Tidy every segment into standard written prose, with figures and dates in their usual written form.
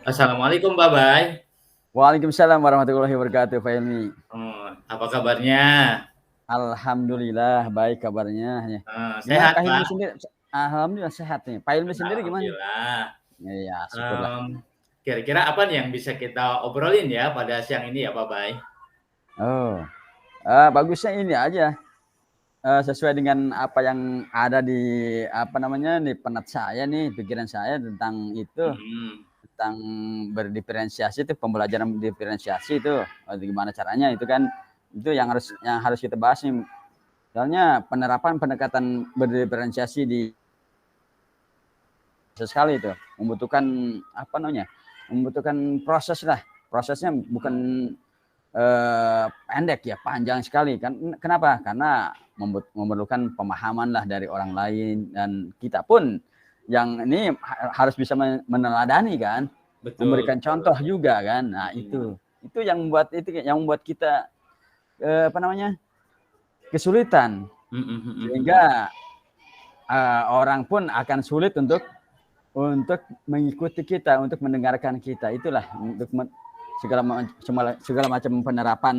Assalamualaikum, Pak Bay. Waalaikumsalam warahmatullahi wabarakatuh, Pak Hilmi. Apa kabarnya? Alhamdulillah baik kabarnya. Ya. Gimana Sehat, Pak Hilmi Pak? sendiri? Alhamdulillah sehat nih. Pak Hilmi sendiri gimana? Alhamdulillah. Ya, syukurlah. Kira-kira apa nih yang bisa kita obrolin ya pada siang ini ya, Pak Bay? Oh, bagusnya ini aja. Sesuai dengan apa yang ada di apa namanya di penat saya nih, pikiran saya tentang itu, Mhm. tentang berdiferensiasi itu, pembelajaran diferensiasi itu, gimana caranya itu kan, itu yang harus kita bahas nih. Soalnya penerapan pendekatan berdiferensiasi di sekali itu membutuhkan apa namanya, membutuhkan proses lah, prosesnya bukan pendek ya, panjang sekali kan. Kenapa? Karena memerlukan pemahaman lah dari orang lain, dan kita pun yang ini harus bisa meneladani kan, Betul, memberikan betul, contoh betul. juga kan. Nah Mhm. itu yang membuat kita apa namanya, kesulitan, Mhm mhm mhm. sehingga orang pun akan sulit untuk mengikuti kita, untuk mendengarkan kita. Itulah untuk segala macam penerapan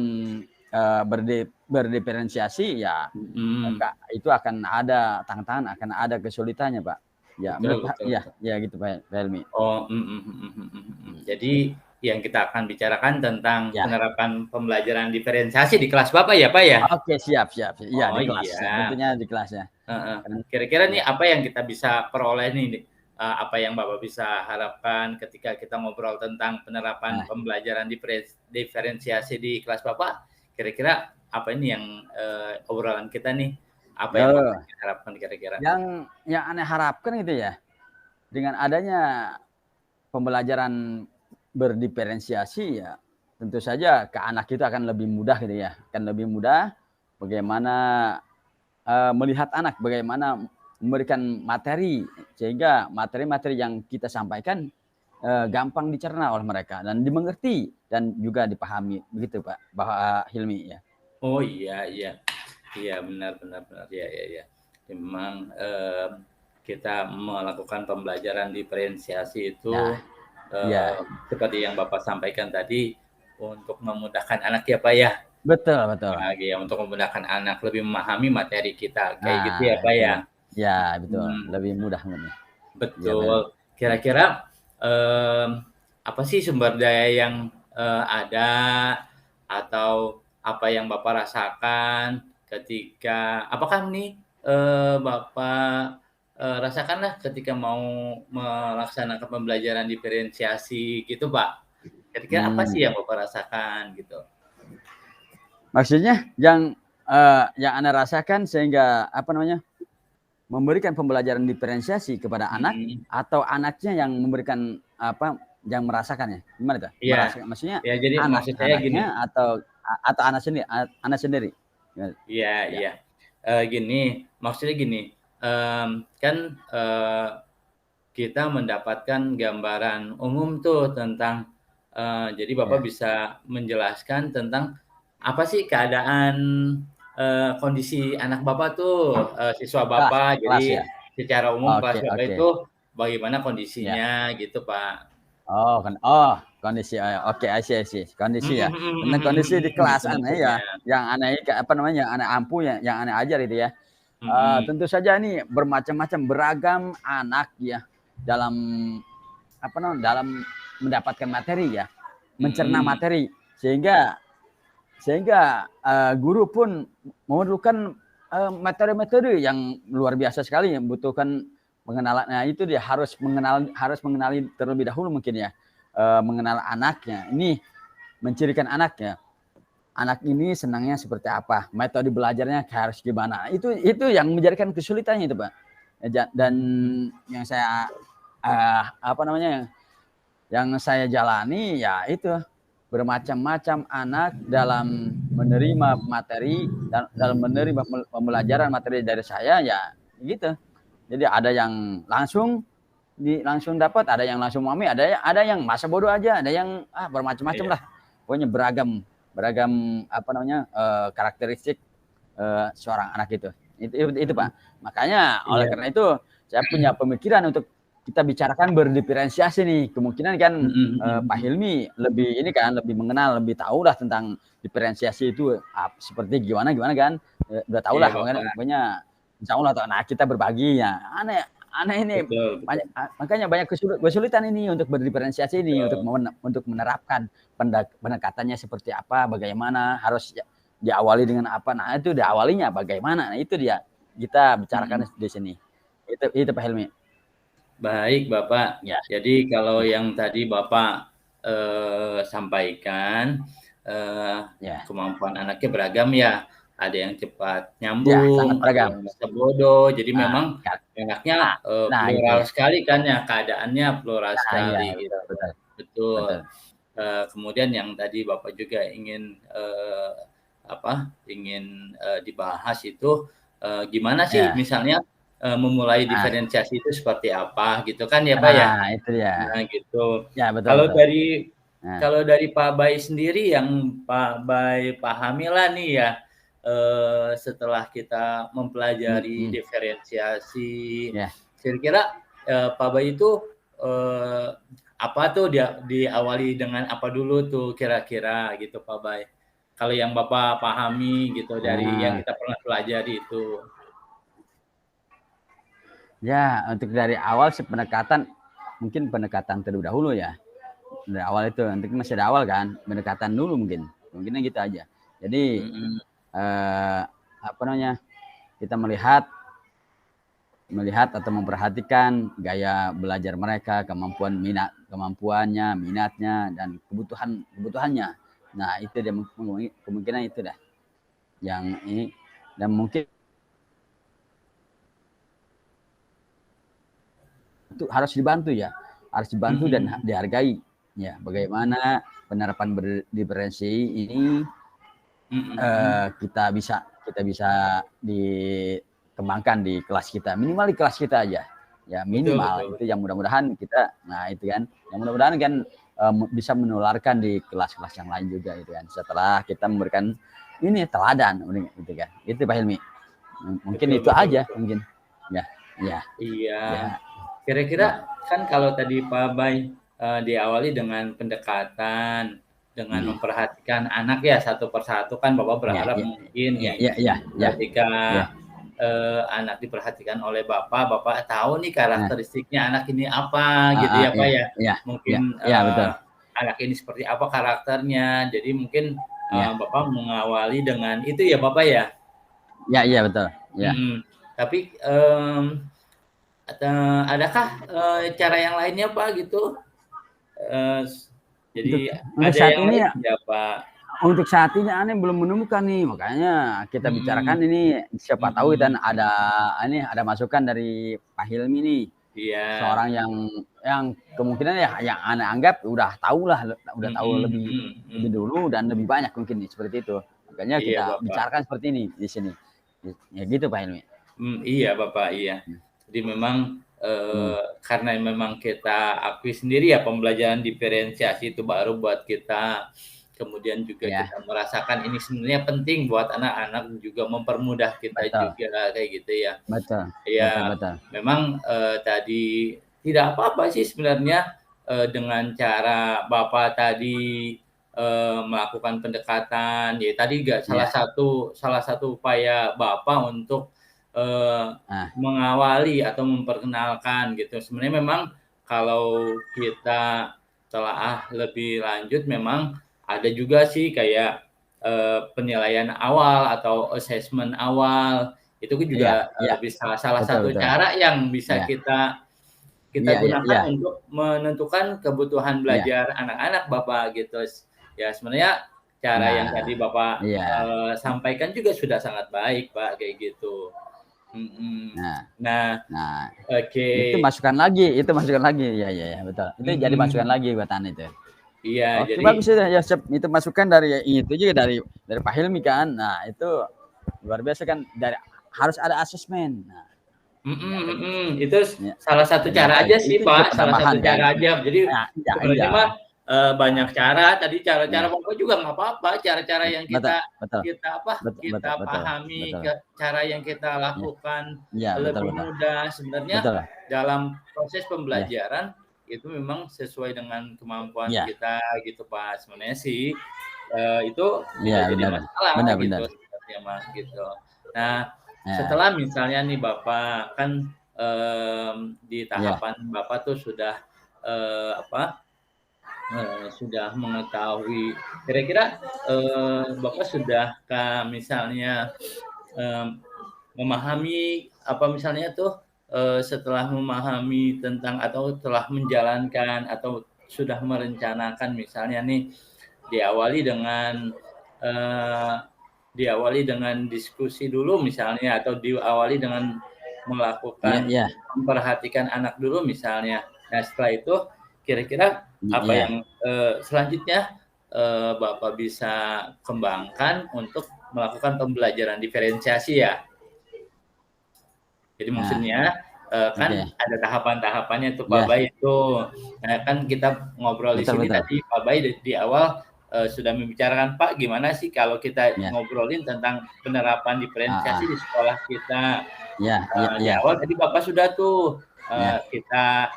berdiferensiasi ya, Mhm. itu akan ada tantangan, akan ada kesulitannya, Pak. Ya, Betul, menurut Pak, betul, ya, betul. ya gitu Pak Helmi. Mhm mhm mhm mhm. Jadi yang kita akan bicarakan tentang Ya, penerapan pembelajaran diferensiasi di kelas Bapak ya, Pak, ya? oke, siap, siap. Iya Oh, di kelas ya, iya. tentunya di kelas ya. Heeh. Kan, Kira-kira nih ya. apa yang kita bisa peroleh nih, apa yang Bapak bisa harapkan ketika kita ngobrol tentang penerapan Nah, pembelajaran diferensiasi di kelas Bapak? Kira-kira apa ini yang, obrolan kita nih, apa yang Bapak yo, harapkan kira-kira? yang aneh harapkan gitu ya, dengan adanya pembelajaran berdiferensiasi ya, tentu saja ke anak itu akan lebih mudah gitu ya, akan lebih mudah bagaimana melihat anak, bagaimana memberikan materi, sehingga materi-materi yang kita sampaikan gampang dicerna oleh mereka dan dimengerti dan juga dipahami, begitu Pak Hilmi ya. Oh, iya iya. Iya, benar benar benar. Iya iya iya. Memang, kita melakukan pembelajaran diferensiasi itu, Nah, ya, seperti yang Bapak sampaikan tadi, untuk memudahkan anak ya, Pak, ya? betul, betul. Lagi ya, untuk memudahkan anak lebih memahami materi kita, kayak gitu ya, Nah, Pak, itu ya? ya, betul, Mhm, lebih mudah nih. Ya benar. betul. Kira-kira, mmm, apa sih sumber daya yang, ada atau apa yang Bapak rasakan ketika apakah nih, Bapak, rasakanlah ketika mau melaksanakan pembelajaran diferensiasi gitu, Pak? Kira-kira apa sih Hmm. yang Bapak rasakan gitu? Maksudnya yang Anda rasakan sehingga apa namanya, memberikan pembelajaran diferensiasi kepada anak, Mhm. atau anaknya yang memberikan apa, yang merasakannya? Gimana tuh? Iya. Merasakan maksudnya Ya jadi maksud saya gini. anaknya atau anak sendiri? Gimana? Iya Ya. iya. Gini, maksudnya gini, kan, kita mendapatkan gambaran umum tuh tentang, jadi Bapak Ya. bisa menjelaskan tentang apa sih keadaan, kondisi anak Bapak tuh, siswa Kelas Bapak. Jadi kelas ya? secara umum kelas Oke, Bapak oke. itu bagaimana Ya. kondisinya gitu, Pak. Kondisi, oke, I see. Kondisi ya? Mhm mhm Tentang mhm kondisi di mhm, gitu kelas aneh maksudnya. ya, yang aneh apa namanya, yang aneh ampuh, yang aneh ajar itu ya? Mhm. Tentu saja ini bermacam-macam, beragam anak ya, dalam apa namanya, dalam mendapatkan materi ya, mencerna Mhm. materi, sehingga sehingga guru pun memerlukan materi-materi yang luar biasa sekali, yang membutuhkan pengenalan. Nah itu dia harus mengenali terlebih dahulu mungkin ya, mengenal anaknya ini, mencirikan anaknya, anak ini senangnya seperti apa, metode belajarnya harus gimana, itu yang menjadikan kesulitannya itu Pak. Dan yang saya apa namanya, yang saya jalani ya itu, bermacam-macam anak dalam menerima materi dan dalam menerima pembelajaran materi dari saya ya gitu. Jadi ada yang langsung dapat, ada yang langsung memahami, ada yang masa bodoh aja, ada yang bermacam-macam Iya. lah. Pokoknya beragam beragam apa namanya, karakteristik seorang anak itu. Itu Pak. Makanya oleh Iya. karena itu saya punya pemikiran untuk kita bicarakan berdiferensiasi nih. Kemungkinan kan Pak Hilmi lebih ini kan lebih mengenal, lebih tahu lah tentang diferensiasi itu seperti gimana kan. Udah tahu lah pokoknya insya Allah. Nah kita berbagi ya. Aneh ini betul. makanya banyak kesulitan ini untuk berdiferensiasi ini, untuk menerapkan pendekatannya seperti apa, bagaimana harus diawali dengan apa. Nah itu diawalinya bagaimana. Nah itu dia kita bicarakan di sini. Itu Pak Hilmi. Baik Bapak. Ya. Jadi kalau yang tadi Bapak sampaikan kemampuan anaknya beragam ya. Ada yang cepat nyambung, ada yang bisa bodoh. Jadi memang anaknya plural sekali kan ya, keadaannya plural sekali. Iya, betul. Kemudian yang tadi Bapak juga ingin dibahas itu gimana sih misalnya memulai diferensiasi itu seperti apa gitu kan ya Pak ya. Itu ya. Nah gitu. Ya, betul, kalau dari Pak Bay sendiri yang Pak Bay pahami lah nih ya, setelah kita mempelajari diferensiasi, kira-kira Pak Bay itu apa tuh diawali dengan apa dulu tuh kira-kira gitu Pak Bay? Kalau yang Bapak pahami gitu dari yang kita pernah pelajari itu. Ya, untuk dari awal pendekatan, mungkin pendekatan terlebih dahulu ya. Dari awal itu, nanti masih ada awal kan, pendekatan dulu mungkinnya gitu aja. Jadi kita melihat atau memperhatikan gaya belajar mereka, kemampuannya, minatnya, dan kebutuhannya. Nah itu dia kemungkinan itu dah yang ini, dan mungkin itu harus dibantu dan dihargai ya. Bagaimana penerapan berdiferensi ini kita bisa dikembangkan di kelas kita, minimal di kelas kita aja ya, minimal. Betul. Itu yang mudah-mudahan kita, nah itu kan yang mudah-mudahan kan bisa menularkan di kelas-kelas yang lain juga itu kan, setelah kita memberikan ini teladan gitu kan. Itu Pak Hilmi mungkin betul, itu betul, aja betul. Mungkin ya. Iya. Kira-kira kan kalau tadi Pak Bay diawali dengan pendekatan, dengan memperhatikan anak ya satu persatu kan Bapak berharap mungkin ketika anak diperhatikan oleh Bapak tahu nih karakteristiknya anak ini apa gitu ya Pak ya. Mungkin betul. Anak ini seperti apa karakternya. Jadi mungkin Bapak mengawali dengan itu ya Bapak ya. Iya betul. Ya. Tapi adakah cara yang lainnya Pak gitu? Jadi untuk ada saat yang ini lain ya Pak. Untuk saat ini aneh belum menemukan nih, makanya kita bicarakan ini. Siapa tahu dan ada masukan dari Pak Hilmi nih. Iya. Seorang yang kemungkinan yang aneh anggap udah tahu lebih dulu dan lebih banyak mungkin nih, seperti itu. Makanya kita bicarakan seperti ini di sini. Ya gitu Pak Hilmi. Iya Bapak, iya. Jadi memang karena memang kita akui sendiri ya, pembelajaran diferensiasi itu baru buat kita. Kemudian juga kita merasakan ini sebenarnya penting buat anak-anak, juga mempermudah kita juga kayak gitu ya. Betul. Ya, betul. Memang tadi tidak apa-apa sih sebenarnya dengan cara Bapak tadi melakukan pendekatan. Ya tadi salah satu upaya Bapak untuk mengawali atau memperkenalkan gitu. Sebenarnya memang kalau kita telah lebih lanjut memang ada juga sih kayak penilaian awal atau assessment awal. Itu juga bisa salah satu cara yang bisa kita gunakan untuk menentukan kebutuhan belajar anak-anak Bapak gitu. Ya sebenarnya cara yang tadi Bapak sampaikan juga sudah sangat baik Pak kayak gitu. Oke. Itu masukan lagi. Ya betul. Itu jadi masukan lagi buat Anda itu. Iya, jadi bagus ya, itu masukan dari itu juga dari Pak Hilmi kan. Nah, itu luar biasa kan, harus ada asesmen. Nah, itu salah satu cara aja sih Pak, salah satu cara aja. Jadi sebenarnya mah banyak cara. Tadi cara-cara Ya. Bapak juga nggak apa-apa, cara-cara yang Betul, kita betul, kita apa, betul, kita betul, betul, pahami, betul. cara yang kita Ya, lakukan ya, betul, lebih betul, mudah. Sebenarnya betul. dalam proses Ya, pembelajaran itu memang sesuai dengan kemampuan ya, kita gitu, Pak. Sebenarnya sih, itu ya, tidak jadi benar, masalah benar, gitu benar. sebenarnya mah, gitu. Nah, Ya, setelah misalnya nih Bapak kan, di ya, tahapan Bapak tuh sudah, apa, sudah mengetahui kira-kira, Bapak sudahkah misalnya, mmm, memahami apa misalnya tuh, setelah memahami tentang atau telah menjalankan atau sudah merencanakan misalnya nih diawali dengan, eee, diawali dengan diskusi dulu misalnya atau diawali dengan ya, melakukan ya, memperhatikan anak dulu misalnya. Nah setelah itu kira-kira apa ya, yang, selanjutnya, Bapak bisa kembangkan untuk melakukan pembelajaran diferensiasi ya? Jadi nah, maksudnya, kan oke, ada tahapan-tahapannya tuh Pak ya, Bay itu. Nah kan kita ngobrol di betul, sini betul, tadi Pak Bay di awal, sudah membicarakan, "Pak gimana sih kalau kita ya, ngobrolin tentang penerapan diferensiasi ah, di sekolah kita?" ya, ya, Di ya, awal tadi Bapak sudah tuh, ya,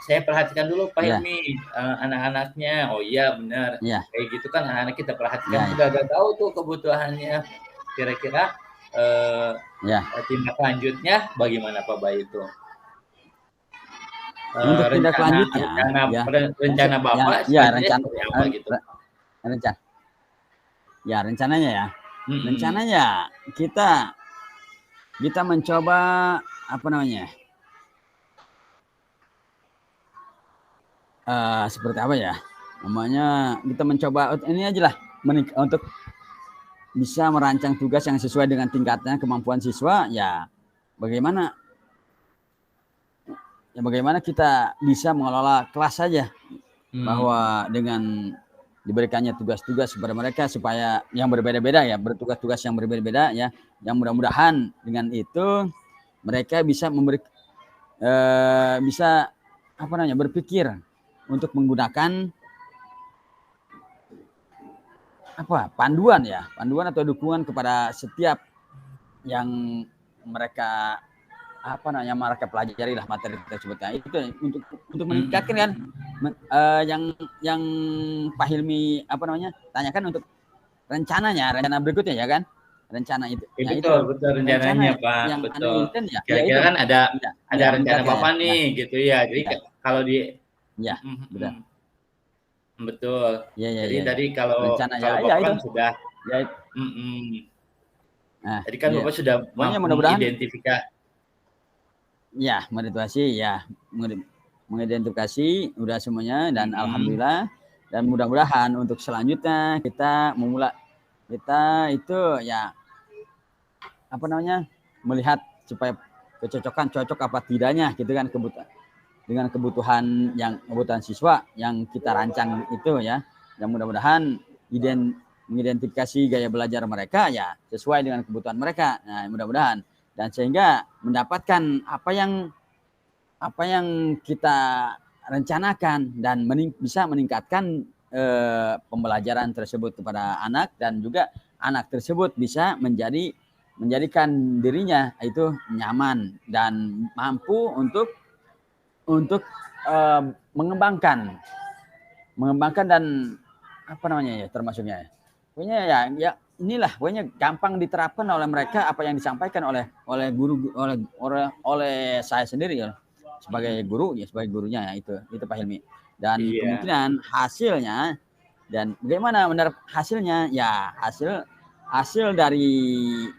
saya perhatikan dulu Pak ya, Hilmi, anak-anaknya. Oh iya benar, ya, kayak gitu kan anak-anak kita perhatikan, ya, sudah ada tahu tuh kebutuhannya. Kira-kira, eee ya. tindak lanjutnya bagaimana Pak Bay itu? Untuk tindak Rencana lanjutnya, rencana ya, rencana yang, Bapak ya, selanjutnya seperti apa gitu? rencananya ya, Mhm, rencananya kita kita mencoba apa namanya, seperti apa ya, namanya kita mencoba ini aja lah, untuk bisa merancang tugas yang sesuai dengan tingkatnya kemampuan siswa, ya bagaimana bagaimana kita bisa mengelola kelas saja, mhm, bahwa dengan diberikannya tugas-tugas kepada mereka supaya yang berbeda-beda ya, bertugas-tugas yang berbeda-beda ya, yang mudah-mudahan dengan itu mereka bisa bisa apa namanya, berpikir untuk menggunakan apa, panduan atau dukungan kepada setiap yang mereka apa namanya, mereka pelajari lah materi tersebutnya itu untuk meningkatkan kan, mhm. yang Pak Hilmi apa namanya, tanyakan untuk rencana berikutnya ya kan, rencana itu Ya ya itu betul betul rencananya rencana Pak, yang anda betul. inginkan ya, ya Kira-kira itu kan ada ya, ada ya rencana meningkatkan Bapak ya, nih gitu ya. Jadi ya, kalau di ya, mhm mhm, betul, betul. ya, ya, Jadi ya, ya, tadi kalau rencana ya, kalau ya Bapak itu kan sudah ya, mhm, nah tadi kan ya, Bapak sudah pokoknya mampu mudah-mudahan ya motivasi ya, mengidentifikasi udah semuanya dan mhm, alhamdulillah, dan mudah-mudahan untuk selanjutnya kita itu ya apa namanya, melihat supaya cocok apa tidaknya gitu kan, dengan kebutuhan siswa yang kita rancang itu ya, yang mudah-mudahan mengidentifikasi gaya belajar mereka ya sesuai dengan kebutuhan mereka, nah mudah-mudahan, dan sehingga mendapatkan apa yang kita rencanakan dan bisa meningkatkan pembelajaran tersebut kepada anak, dan juga anak tersebut bisa menjadikan dirinya itu nyaman dan mampu untuk mengembangkan dan apa namanya ya, termasuknya ya, pokoknya ya inilah, pokoknya gampang diterapkan oleh mereka apa yang disampaikan oleh guru, oleh saya sendiri ya, sebagai mhm, guru ya, sebagai gurunya ya, itu Pak Hilmi, dan iya, kemungkinan hasilnya, dan bagaimana benar hasilnya ya, hasil dari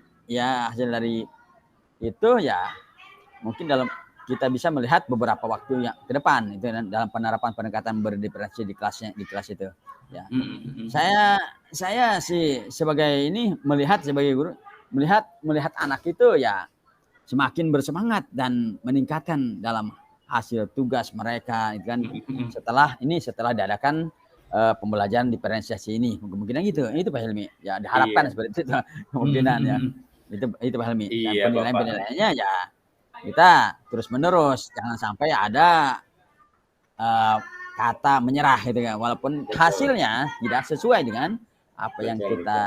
itu ya, mungkin kita bisa melihat beberapa waktu yang ke depan itu dalam penerapan pendekatan berdiferensiasi di kelas itu ya. mhm mhm, Saya sih sebagai ini, sebagai guru, melihat anak itu ya semakin bersemangat dan meningkatkan dalam hasil tugas mereka itu kan, mhm mhm, setelah diadakan pembelajaran diferensiasi ini, kemungkinan gitu itu Pak Hilmi ya, diharapkan iya, seperti itu mhm kemungkinan ya, mhm, itu Pak Hilmi, dan iya Bapak, penilaiannya ya kita terus menerus, jangan sampai ada uh, kata menyerah gitu kan, walaupun Betul. hasilnya tidak sesuai dengan apa yang Betul, kita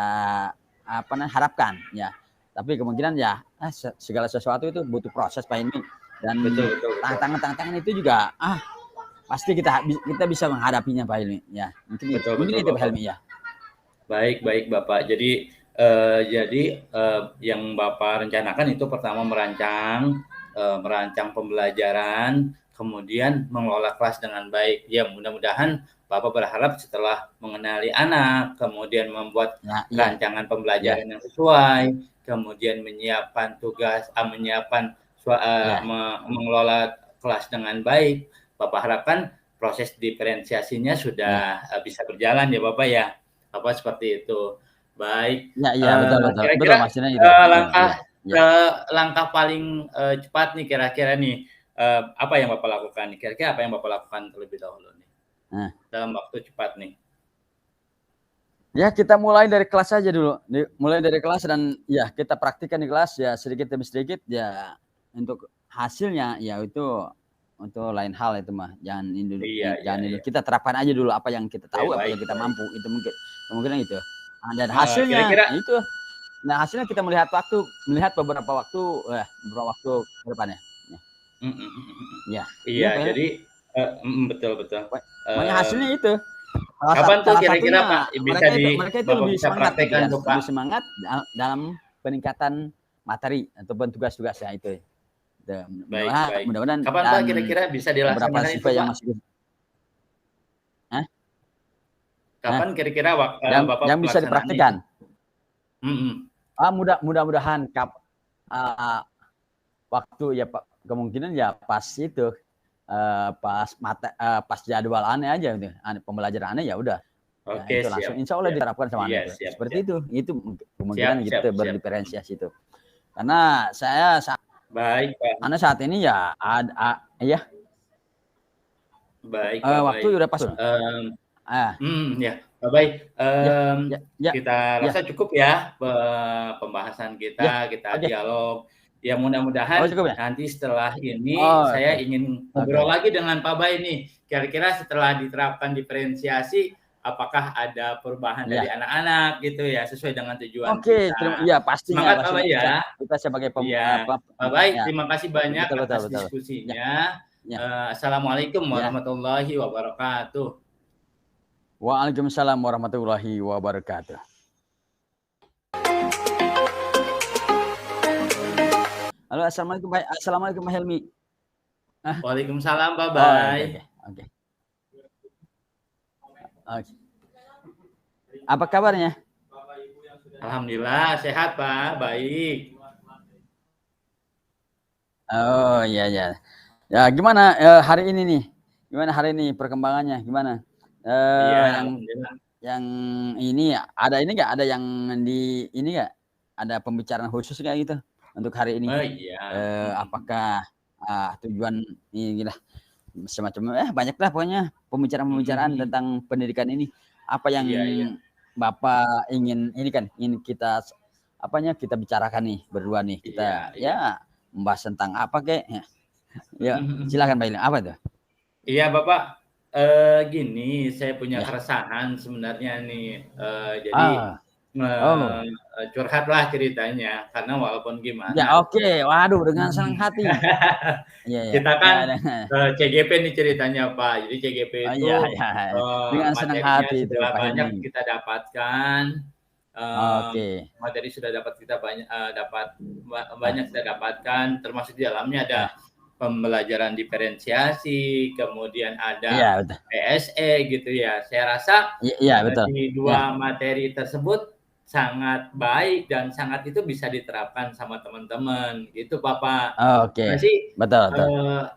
harapkan ya. Tapi kemungkinan ya segala sesuatu itu butuh proses Pak Hilmi, dan betul, betul, betul. tantangan itu juga pasti kita bisa menghadapinya Pak Hilmi ya. Betul, Mungkin betul, itu Pak Bapak. Hilmi ya. Baik Bapak. Jadi yang Bapak rencanakan itu pertama merancang pembelajaran, kemudian mengelola kelas dengan baik. Ya, mudah-mudahan Bapak berharap setelah mengenali anak, kemudian membuat rancangan pembelajaran yang sesuai, kemudian menyiapkan tugas, mengelola kelas dengan baik. Bapak harapkan proses diferensiasinya sudah bisa berjalan ya Bapak ya. Apa seperti itu. Baik. Ya, betul. Betul Kira-kira maksudnya itu. langkah paling cepat nih kira-kira nih apa yang Bapak lakukan nih? Kira-kira apa yang Bapak lakukan terlebih dahulu nih? Dalam waktu cepat nih. Ya, kita mulai dari kelas saja dulu. Mulai dari kelas dan ya kita praktikkan di kelas ya sedikit demi sedikit ya. Untuk hasilnya ya itu untuk lain hal itu mah. Jangan dulu. Kita terapkan aja dulu apa yang kita tahu, apa yang kita mampu. Itu mungkin itu. Dan hasilnya itu. Nah, hasilnya kita melihat beberapa waktu ke depannya. Ya. Iya, jadi betul. Makanya hasilnya itu. Kapan tuh kira-kira Pak mereka itu lebih semangat, lebih semangat dalam peningkatan materi ataupun tugas-tugasnya itu. Baik. Mudah-mudahan kapan Pak kira-kira bisa dilaksanakan itu Pak? Yang masih kapan kira-kira Bapak yang bisa dipraktikkan? Mudah-mudahan waktu ya Pak, kemungkinan ya pas itu pas jadwal aneh aja gitu. Pembelajaran aneh ya udah. Oke, itu langsung insya Allah diterapkan sama anak. Seperti itu kemungkinan gitu berdiferensiasi itu. Karena saya baik Pak. Karena saat ini ya ya. Baik. Waktu udah pas. Ya, baik. Kita rasa cukup ya pembahasan kita, dialog. Ya mudah-mudahan nanti setelah ini saya ingin ngobrol lagi dengan Pak Bay nih. Kira-kira setelah diterapkan diferensiasi, apakah ada perubahan dari anak-anak gitu ya sesuai dengan tujuan kita. Iya pastinya. Semangat Pak Bay ya. Kita sebagai Pak Bay, terima kasih banyak atas diskusinya. Assalamualaikum warahmatullahi wabarakatuh. Waalaikumsalam warahmatullahi wabarakatuh. Halo, assalamualaikum Pak Helmi. Waalaikumsalam Pak Bay. Oke. Apa kabarnya? Alhamdulillah sehat Pak, baik. Oh iya. Ya gimana hari ini nih? Gimana hari ini perkembangannya? Gimana? Yang ini ada ini nggak? Ada yang di ini nggak? Ada pembicaraan khusus kayak gitu untuk hari ini? Apakah tujuan ini lah semacam banyak lah pokoknya pembicaraan tentang pendidikan ini. Apa yang Bapak ingin kita kita bicarakan nih berdua nih, kita membahas tentang apa kek ya. Silakan Pak Ilham, apa itu? Iya Bapak, gini saya punya keresahan sebenarnya nih, jadi curhat lah ceritanya, karena walaupun gimana. Ya oke, waduh dengan senang hati. Kita kan CGP nih ceritanya Pak, jadi CGP itu dengan senang hati itu banyak kita dapatkan. Materi sudah banyak kita dapatkan, termasuk di dalamnya ada pembelajaran diferensiasi, kemudian ada PSE gitu ya. Saya rasa di dua materi tersebut sangat baik dan sangat itu bisa diterapkan sama teman-teman gitu Bapak. Betul.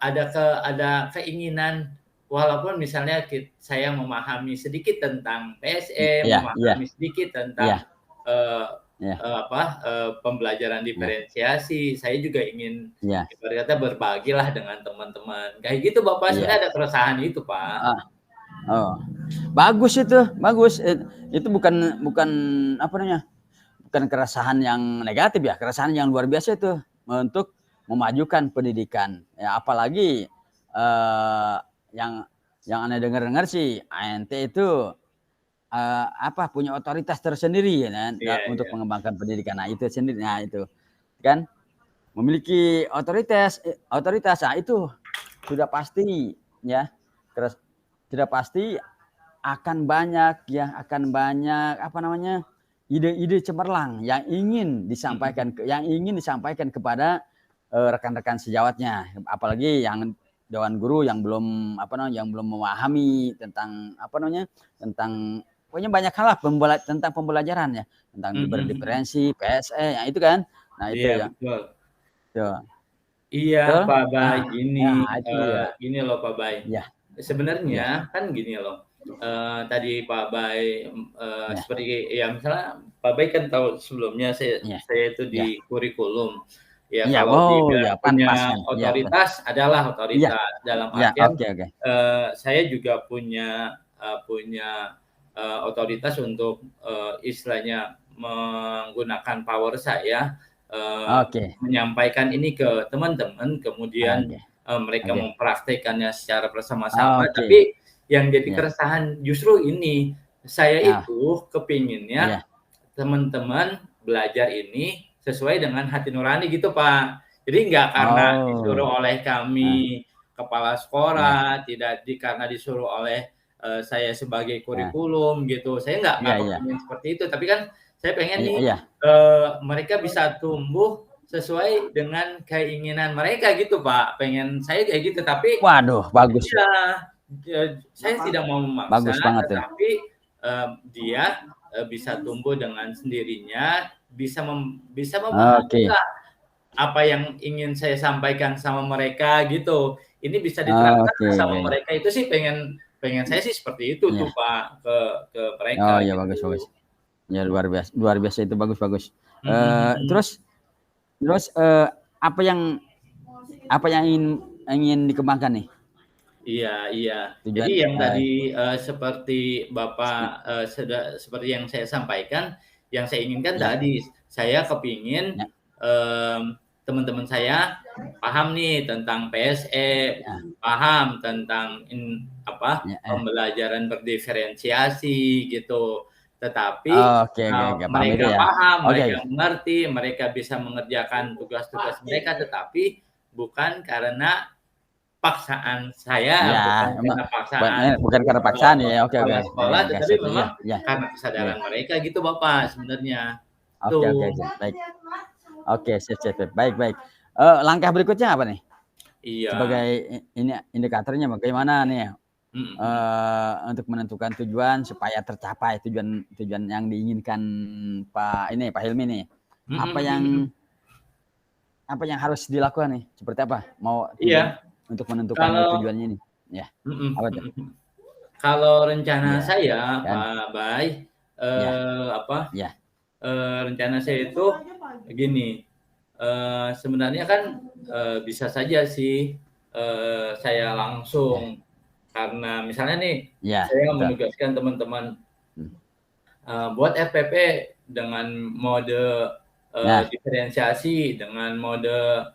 Ada keinginan walaupun misalnya saya memahami sedikit tentang PSE, memahami sedikit tentang pembelajaran diferensiasi, saya juga ingin berkata berbagilah dengan teman-teman. Kayak gitu Bapak, sebenarnya ada keresahan itu Pak. Bagus itu, bagus. Itu bukan bukan keresahan yang negatif ya, keresahan yang luar biasa itu untuk memajukan pendidikan. Ya apalagi yang yang Anda dengar-dengar sih ANT itu punya otoritas tersendiri ya kan, Iya, untuk iya. mengembangkan pendidikan. Nah, itu sendiri. Nah, itu kan memiliki otoritas, nah itu sudah pasti ya. Terus sudah pasti akan banyak ide-ide cemerlang yang ingin disampaikan kepada rekan-rekan sejawatnya, apalagi yang dewan guru yang belum memahami tentang tentang pokoknya banyak hal lah tentang pembelajaran ya, tentang berdiferensi, PSE, yang itu kan. Nah, itu Iya, ya. betul. Tuh. Iya, Tuh. Pak Bay, Nah, itu dia. gini loh Pak Bay. Ya, Sebenarnya ya, kan gini loh. Tadi Pak Bay ya, seperti ya misalnya Pak Bay kan tahu sebelumnya ya, saya itu di ya. kurikulum. Ya Iya, kalau oh ya, dibilang punya pas kan. Iya, otoritas adalah iya, otoritas dalam iya, artian oke, oke. saya juga punya otoritas untuk istilahnya menggunakan power saya Oke, menyampaikan ini ke teman-teman, kemudian oke, mereka oke, mempraktikkannya secara bersama-sama. oke. Tapi yang jadi Ya, keresahan justru ini, saya ah, itu kepinginnya iya. teman-teman belajar ini sesuai dengan hati nurani gitu, Pak. Jadi nggak karena Oh, disuruh oleh ah, kami kepala ya, sekolah, tidak karena disuruh oleh saya sebagai ah, kurikulum gitu. Saya nggak iya, iya, kepingin seperti itu. Tapi kan saya pengen iya, nih iya. mereka bisa tumbuh sesuai dengan keinginan mereka gitu, Pak. Pengen saya kayak gitu, tapi Waduh, bagus, iya, saya tidak mau memaksa, bagus banget tuh. tetapi dia bisa tumbuh dengan sendirinya, bisa memahami Oke, lah apa yang ingin saya sampaikan sama mereka gitu. Ini bisa diterapkan oke, sama oke, mereka itu sih pengen pengen saya sih seperti itu tuh iya. Pak ke Oh mereka ya, bagus, bagus. gitu. Ya, luar biasa itu, bagus, bagus. Mhm, mhm. Terus, terus apa yang ingin dikembangkan nih Iya, iya. Jadi tujuan? yang tadi seperti Bapak seperti yang saya sampaikan, yang saya inginkan Ya, tadi, saya kepingin ya, mmm, teman-teman saya paham nih tentang PSE, ya, paham tentang ya, pembelajaran berdiferensiasi gitu. Tetapi, oke, oke, oke, paham itu mereka ya. paham, Oke, mereka mengerti, mereka bisa mengerjakan tugas-tugas mereka, tetapi bukan karena paksaan saya, ya, bukan karena paksaan bukan karena paksaan ya. Oke, kepala oke, oke, sekolah, oke, tetapi sip, memang ya, ya, karena ya. kesadaran mereka gitu Bapak sebenarnya, Oke, oke, tuh. oke, baik. Oke, sip, sip, sip. Baik, baik. Langkah berikutnya apa nih? Iya, Sebagai ini indikatornya bagaimana nih, mhm, mhm. untuk menentukan tujuan supaya tercapai tujuan tujuan yang diinginkan Pak Hilmi nih. Mhm, Apa mhm, yang mhm. harus dilakukan nih? Seperti apa? Mau tujuan Iya, untuk menentukan kalau tujuannya nih? Ya, mhm, apa tuh? mhm, mhm. Kalau rencana Iya, saya kan? Pak Bay, Ya, apa, ya, rencana saya itu gini, sebenarnya kan, bisa saja sih, saya ya, langsung karena misalnya nih, ya, saya betul. menugaskan teman-teman Hmm. buat FPP dengan mode, Nah, diferensiasi, dengan mode,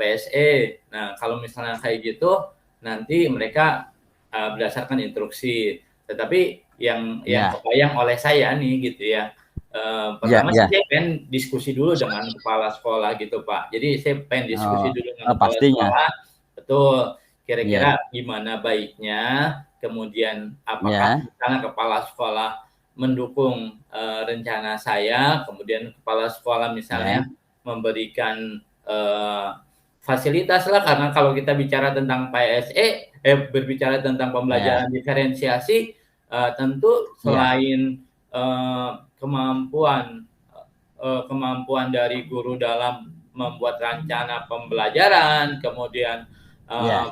PSE. Nah, kalau misalnya kayak gitu, nanti mereka, berdasarkan instruksi. Tetapi yang ya, kebayang oleh saya nih gitu ya, ya, pertama sih ya. saya pengen diskusi dulu dengan kepala sekolah gitu, Pak. Jadi saya pengen diskusi Oh, dulu dengan oh, kepala pastinya. sekolah, betul, Iya, kira-kira gimana baiknya, kemudian apakah ya, misalnya kepala sekolah mendukung, rencana saya, kemudian kepala sekolah misalnya ya, memberikan, fasilitas lah karena kalau kita bicara tentang PSE, berbicara tentang ya, pembelajaran diferensiasi, tentu iya, selain, kemampuan, kemampuan dari guru dalam membuat rencana pembelajaran, kemudian, iya,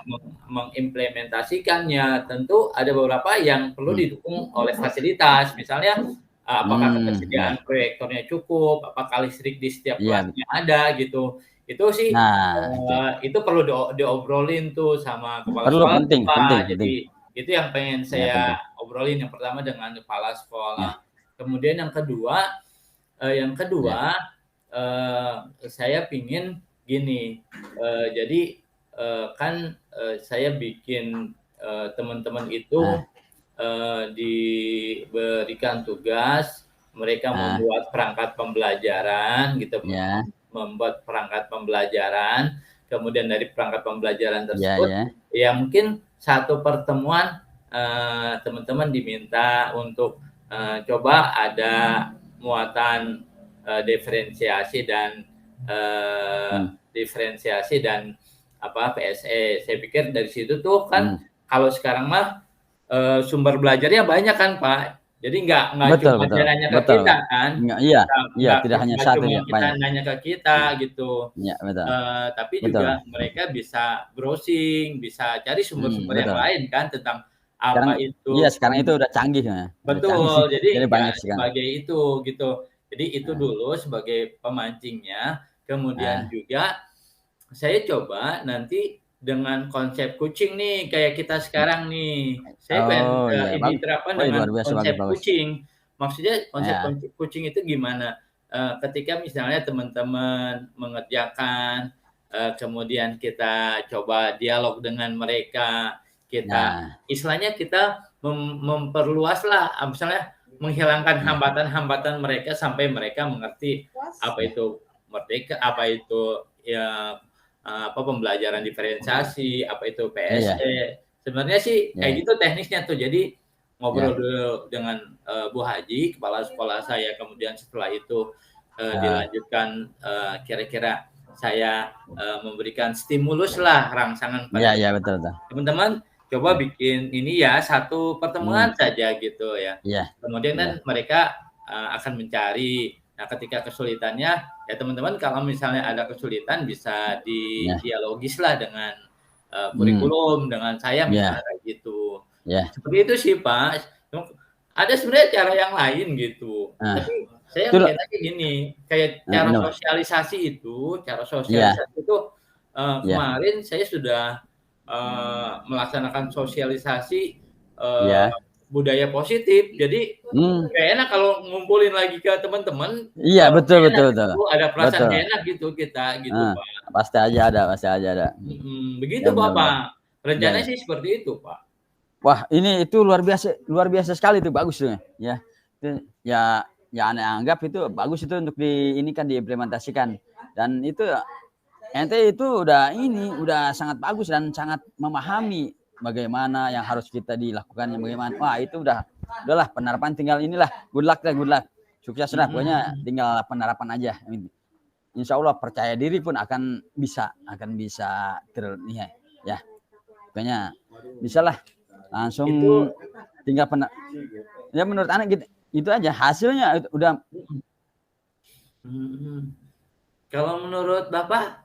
mengimplementasikannya, tentu ada beberapa yang perlu hmm, didukung oleh fasilitas. Misalnya, apakah iya, ketersediaan proyektornya cukup, apakah listrik di setiap iya. kelasnya ada gitu. Itu sih, Nah, itu itu perlu diobrolin tuh sama kepala perlu, sekolah tuh, penting, penting, Pak. penting. Jadi itu yang pengen Ya, saya penting. obrolin yang pertama dengan kepala Ya, sekolah. Kemudian yang ya, kedua, saya pingin gini, jadi, kan, saya bikin, teman-teman itu diberikan tugas, mereka membuat perangkat pembelajaran gitu, membuat perangkat pembelajaran, kemudian dari perangkat pembelajaran tersebut, ya mungkin satu pertemuan teman-teman diminta untuk coba ada muatan diferensiasi dan PSE. Saya pikir dari situ tuh kan kalau sekarang mah sumber belajarnya banyak kan Pak. Jadi nggak cuma dia nanya ke kita kan. Tidak hanya satu cuma kita nanya ke kita gitu. Tapi juga mereka bisa browsing, bisa cari sumber-sumber yang lain kan tentang apa itu. Iya, sekarang itu udah canggih ya. Betul. Jadi banyak sebagai itu gitu. Jadi itu dulu sebagai pemancingnya. Kemudian juga saya coba nanti dengan konsep kucing nih kayak kita sekarang nih. Saya pengen diterapkan dengan konsep kucing. Maksudnya konsep kucing itu gimana? Ketika misalnya teman-teman mengerjakan, kemudian kita coba dialog dengan mereka, kita istilahnya kita memperluaslah, misalnya menghilangkan hambatan-hambatan mereka sampai mereka mengerti apa itu merdeka, apa itu ya pembelajaran diferensiasi, apa itu PSE. Sebenarnya sih kayak gitu teknisnya tuh. Jadi ngobrol dulu dengan Bu Haji, kepala sekolah saya, kemudian setelah itu dilanjutkan kira-kira saya memberikan stimulus lah, rangsangan pada teman-teman. Coba bikin ini ya, satu pertemuan saja gitu ya. Kemudian kan mereka akan mencari. Nah, ketika kesulitannya, ya teman-teman kalau misalnya ada kesulitan bisa didialogis lah dengan kurikulum, dengan saya misalnya kayak gitu. Seperti itu sih Pak. Ada sebenarnya cara yang lain gitu. Tapi saya melihatnya gini, kayak cara sosialisasi itu, kemarin saya sudah melaksanakan sosialisasi budaya positif. Jadi kayak enak kalau ngumpulin lagi ke teman-teman. Iya, betul. Ada perasaan enak gitu kita gitu Pak. Pasti aja ada. Begitu Bapak. Rencananya sih seperti itu Pak. Wah, itu luar biasa sekali itu, bagus tuh ya. Ya aneh anggap itu bagus itu untuk diimplementasikan. Dan itu ente itu udah sangat bagus dan sangat memahami bagaimana yang harus kita dilakukan, bagaimana. Wah, itu udahlah penerapan, tinggal inilah good luck. Sukses lah, pokoknya tinggal penerapan aja. Insya Allah percaya diri pun akan bisa ya. Pokoknya bisa lah. Langsung itu, tinggal ya menurut anak gitu, itu aja hasilnya udah. Kalau menurut Bapak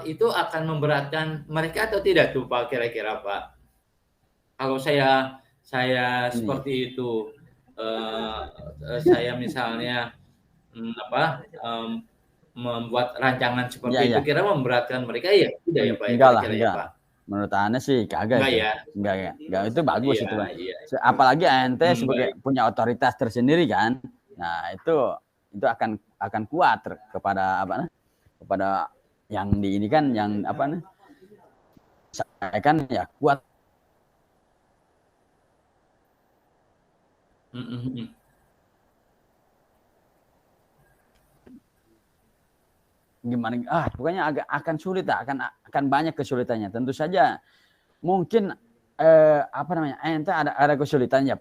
itu akan memberatkan mereka atau tidak tuh Pak, kira-kira Pak? Kalau saya seperti itu, saya misalnya membuat rancangan seperti itu, kira memberatkan mereka ya tidak ya Pak? Enggak. Menurut Anda sih kagak. Enggak. Itu bagus itu Pak. Apalagi ente sebagai punya otoritas tersendiri kan. Nah, itu akan kuat kepada yang di ini kan, yang saya kan ya kuat. Gimana? Pokoknya akan sulit lah, akan banyak kesulitannya. Tentu saja mungkin ente ada kesulitannya.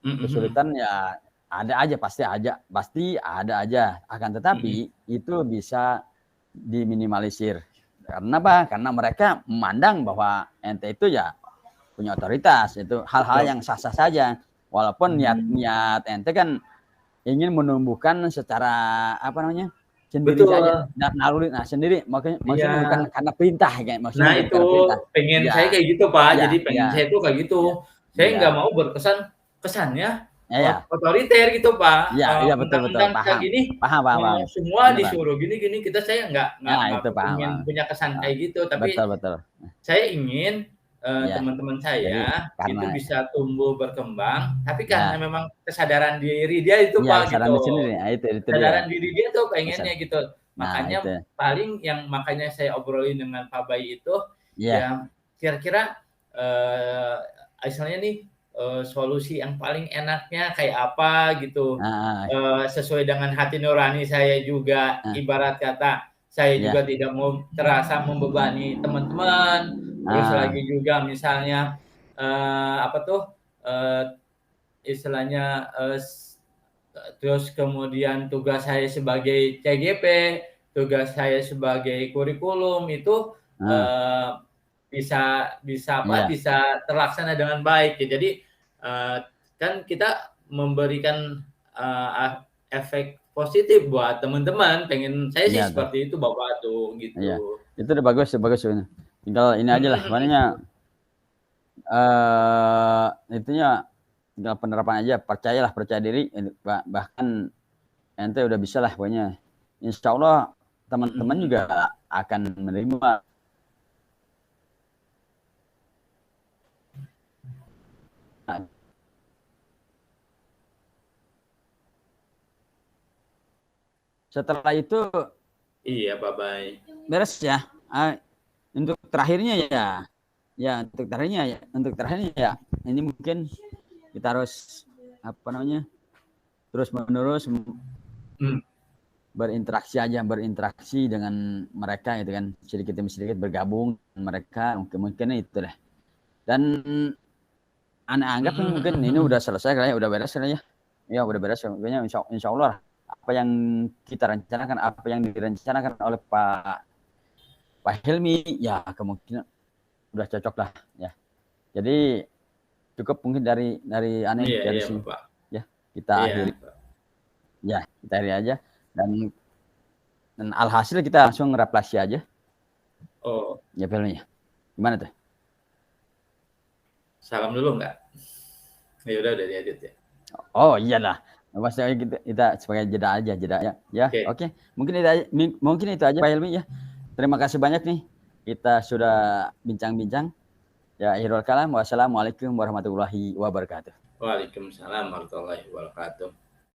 Kesulitan ya ada aja, pasti ada aja. Akan tetapi itu bisa diminimalisir. Karena apa? Karena mereka memandang bahwa ente itu ya punya otoritas. Itu hal-hal yang sah-sah saja. Walaupun niat ente kan ingin menumbuhkan secara sendiri saja, sendiri, maksudnya bukan karena perintah kayak maksudnya. Nah itu pengen saya kayak gitu Pak. Jadi pengen saya tuh kayak gitu. Saya nggak mau kesannya otoriter gitu Pak. Iya betul paham. Gini, paham. Semua disuruh gini kita saya nggak ingin punya kesan kayak gitu. Tapi betul. Saya ingin teman-teman saya itu bisa tumbuh berkembang, tapi karena memang kesadaran diri dia itu Pak gitu. Kesadaran diri dia tuh pengennya gitu. Makanya makanya saya obrolin dengan Pak Bayi itu ya kira-kira istilahnya nih solusi yang paling enaknya kayak apa gitu. Sesuai dengan hati nurani saya juga, ibarat kata saya juga tidak mau terasa membebani teman-teman. Terus lagi juga misalnya apa tuh istilahnya terus kemudian tugas saya sebagai CGP, tugas saya sebagai kurikulum itu bisa terlaksana dengan baik. Jadi kan kita memberikan efek positif buat teman-teman. Pengen saya sih seperti itu Bapak tuh gitu. Iya. Itu udah bagus tinggal ini aja lah makanya itunya tinggal penerapan aja, percaya diri, bahkan ente udah bisa lah pokoknya. Insya Allah teman-teman juga akan menerima. Setelah itu iya Pak Bay. Beres ya. Untuk terakhirnya untuk terakhirnya ya ini mungkin kita harus terus menerus berinteraksi dengan mereka gitu kan, sedikit demi sedikit bergabung dengan mereka, mungkin itu deh. Dan Anda anggap mungkin ini udah selesai kayaknya, udah beres kayaknya. Ya udah beres kayaknya, insya Allah apa yang kita rencanakan, apa yang direncanakan oleh Pak Hilmi ya kemungkinan udah cocok lah ya. Jadi cukup mungkin dari aneh dari sini ya, kita akhiri. Ya, kita akhiri aja dan alhasil kita langsung refleksi aja. Oh. Ya filmnya. Gimana tuh? Salam dulu enggak? Ya udah diedit ya. Oh iyalah. Maksudnya kita sebagai jeda ya. Ya, oke. Mungkin itu aja Pak Hilmi ya. Terima kasih banyak nih. Kita sudah bincang-bincang. Ya, akhirul kalam. Wassalamualaikum warahmatullahi wabarakatuh. Waalaikumsalam warahmatullahi wabarakatuh.